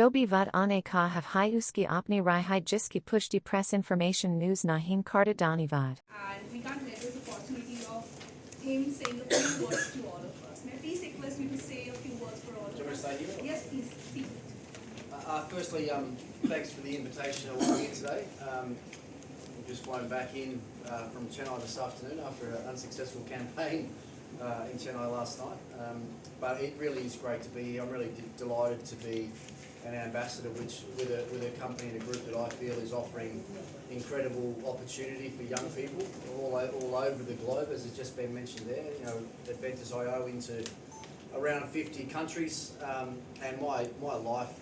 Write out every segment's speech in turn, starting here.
Dobi vad ane ka have hyuski opni rihai jiski pushti press information news nahin karta danivad. And we can't let this opportunity of him saying a few words to all of us. May I please request you to say a few words for all of us? Do you want to stay here? Yes, please. Firstly, thanks for the invitation along here today. We've just flown back in from Chennai this afternoon after an unsuccessful campaign in Chennai last night. But it really is great to be here. I'm really delighted to be an ambassador with a company and a group that I feel is offering incredible opportunity for young people all over the globe, as has just been mentioned there. You know, ADVENTUS IO into around 50 countries, and my life,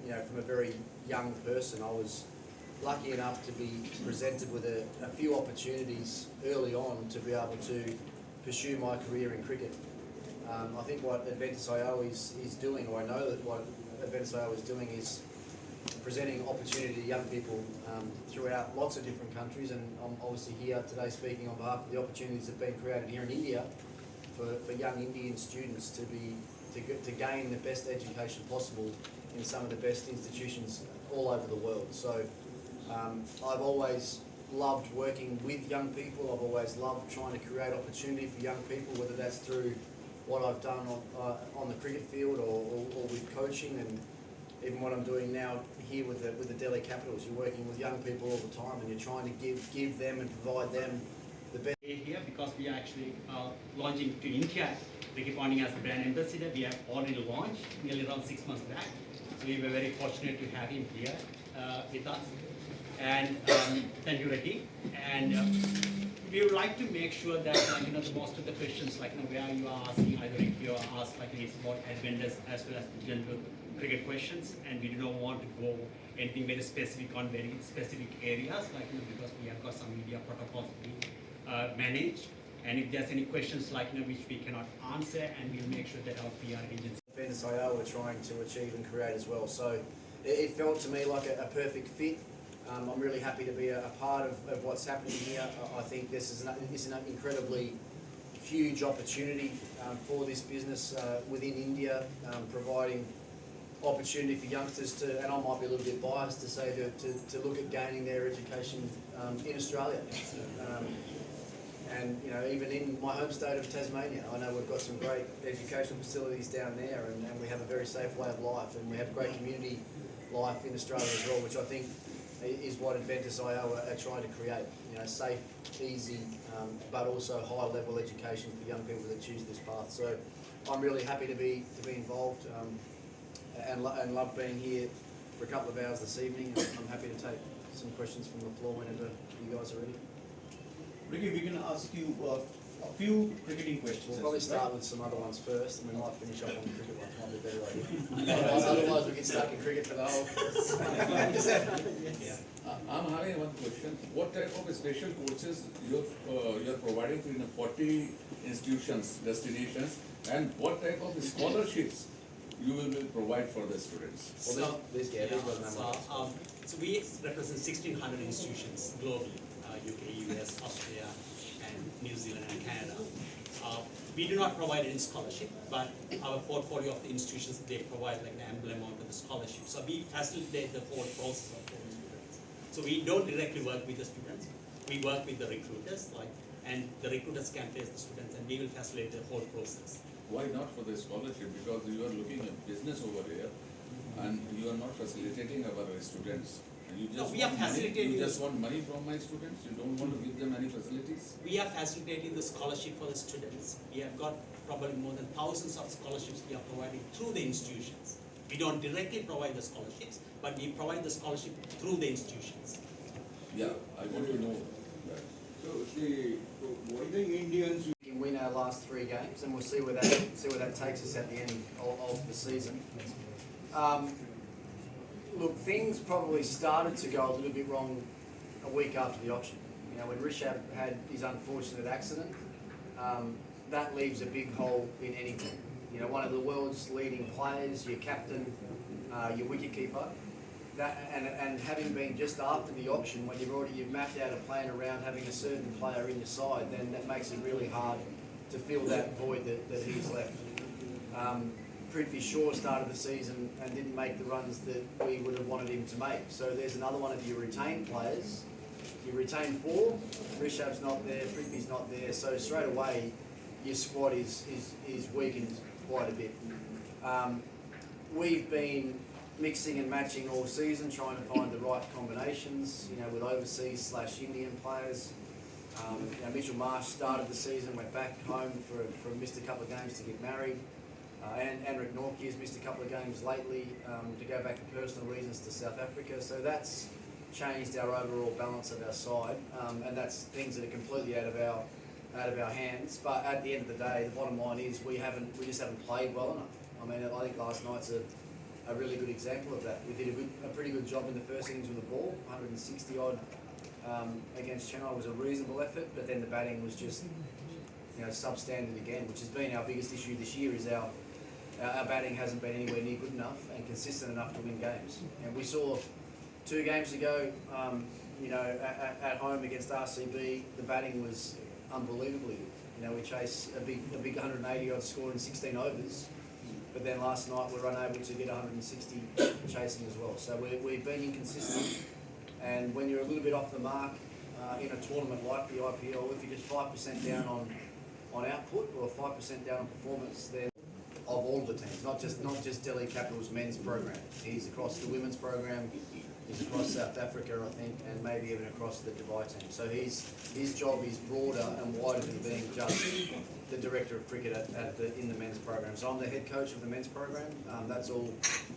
you know, from a very young person, I was lucky enough to be presented with a few opportunities early on to be able to pursue my career in cricket. I think what ADVENTUS IO is doing, or I know that what ADVENTUS IO is doing, is presenting opportunity to young people throughout lots of different countries, and I'm obviously here today speaking on behalf of the opportunities that have been created here in India for young Indian students to gain the best education possible in some of the best institutions all over the world. So I've always loved working with young people. I've always loved trying to create opportunity for young people, whether that's through what I've done on the cricket field or with coaching, and even what I'm doing now here with the Delhi Capitals. You're working with young people all the time, and you're trying to give them and provide them the best. Here because we are actually launching to India, Victor Ponting as a brand ambassador. We have already launched nearly around 6 months back. So we were very fortunate to have him here with us. And thank you, Rajeev. And we would like to make sure that you know, the most of the questions, like, you know, where you are asking, either if you are asked like it's about ADVENTUS as well as general cricket questions, and we do not want to go anything very specific on very specific areas, like, you know, because we have got some media protocols we manage. And if there's any questions like, you know, which we cannot answer, and we'll make sure that our PR agency ADVENTUS IO are trying to achieve and create as well. So it felt to me like a perfect fit. I'm really happy to be a part of what's happening here. I think this is an incredibly huge opportunity for this business within India, providing opportunity for youngsters to, and I might be a little bit biased to say, to look at gaining their education in Australia. And you know, even in my home state of Tasmania, I know we've got some great educational facilities down there, and we have a very safe way of life, and we have great community life in Australia as well, which I think is what ADVENTUS IO are trying to create. You know, safe, easy, but also high-level education for young people that choose this path. So I'm really happy to be involved, and love being here for a couple of hours this evening. I'm happy to take some questions from the floor whenever you guys are ready. Ricky, we're going to ask you a few cricketing questions. We'll probably start with some other ones first, and we might finish up on the cricket one. Might be a better idea. Otherwise we get stuck in cricket for the whole. I'm having one question. What type of special courses you're providing to 40 institutions, destinations, and what type of scholarships you will provide for the students? So we represent 1,600 institutions globally, UK, US, Australia, and New Zealand and Canada. We do not provide any scholarship, but our portfolio of the institutions, they provide like an ample amount of the scholarship. So we facilitate the whole process of the students. So we don't directly work with the students. We work with the recruiters, and the recruiters can place the students, and we will facilitate the whole process. Why not for the scholarship? Because you are looking at business over here, and you are not facilitating our students. And you just we are facilitating. You just want money from my students. You don't want to give them any facilities. We are facilitating the scholarship for the students. We have got probably more than thousands of scholarships we are providing through the institutions. We don't directly provide the scholarships, but we provide the scholarship through the institutions. Yeah, I want to know that. So, what the Indians? We can win our last 3 games, and we'll see where that takes us at the end of the season. Look, things probably started to go a little bit wrong a week after the auction. You know, when Rishabh had his unfortunate accident, that leaves a big hole in any team. You know, one of the world's leading players, your captain, your wicketkeeper, and having been just after the auction, when you've mapped out a plan around having a certain player in your side, then that makes it really hard to fill that void that he's left. Prithvi Shaw started the season and didn't make the runs that we would have wanted him to make. So there's another one of your retained players. You retain 4, Rishabh's not there, Prithvi's not there, so straight away your squad is weakened quite a bit. We've been mixing and matching all season, trying to find the right combinations, you know, with overseas / Indian players. You know, Mitchell Marsh started the season, went back home for missed a couple of games to get married. And Rick Norkie has missed a couple of games lately to go back for personal reasons to South Africa. So that's changed our overall balance of our side, and that's things that are completely out of our hands. But at the end of the day, the bottom line is we just haven't played well enough. I mean, I think last night's a really good example of that. We did a pretty good job in the first innings with the ball, 160 odd against Chennai was a reasonable effort, but then the batting was just, you know, substandard again, which has been our biggest issue this year. Is our batting hasn't been anywhere near good enough and consistent enough to win games. And we saw 2 games ago, you know, at home against RCB, the batting was unbelievably good. You know, we chased a big 180 odd score in 16 overs, but then last night we were unable to get 160 chasing as well. So we've been inconsistent, and when you're a little bit off the mark in a tournament like the IPL, if you're just 5% down on output or 5% down on performance, then of all the teams, not just Delhi Capital's men's program. He's across the women's program, he's across South Africa, I think, and maybe even across the Dubai team. So his job is broader and wider than being just the director of cricket in the men's program. So I'm the head coach of the men's program. That's all.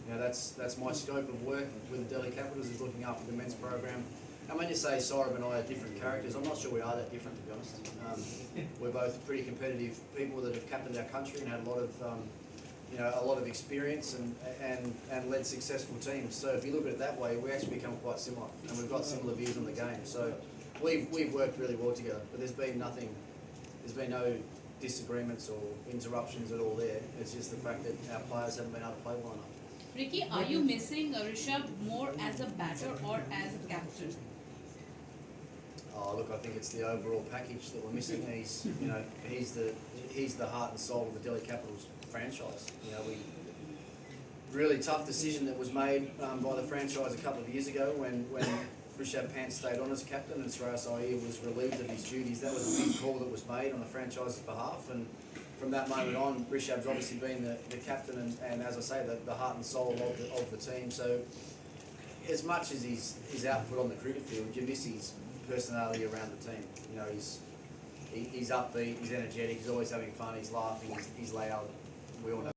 You know, that's my scope of work with the Delhi Capitals, is looking after the men's program. And when you say Saurabh and I are different characters, I'm not sure we are that different, to be honest. We're both pretty competitive people that have captained our country and had a lot of a lot of experience and led successful teams. So if you look at it that way, we actually become quite similar, and we've got similar views on the game. So we've worked really well together, but there's been no disagreements or interruptions at all there. It's just the fact that our players haven't been able to play well enough. Ricky, are you missing Rishabh more as a batter or as a captain? Oh, look, I think it's the overall package that we're missing. He's the heart and soul of the Delhi Capitals franchise. You know, really tough decision that was made by the franchise a couple of years ago when Rishabh Pant stayed on as captain and Shreyas Iyer was relieved of his duties. That was a big call that was made on the franchise's behalf, and from that moment on, Rishabh's obviously been the captain and as I say, the heart and soul of the team. So as much as his output on the cricket field, you miss his personality around the team. You know, he's upbeat, he's energetic, he's always having fun, he's laughing, he's loud. We all know.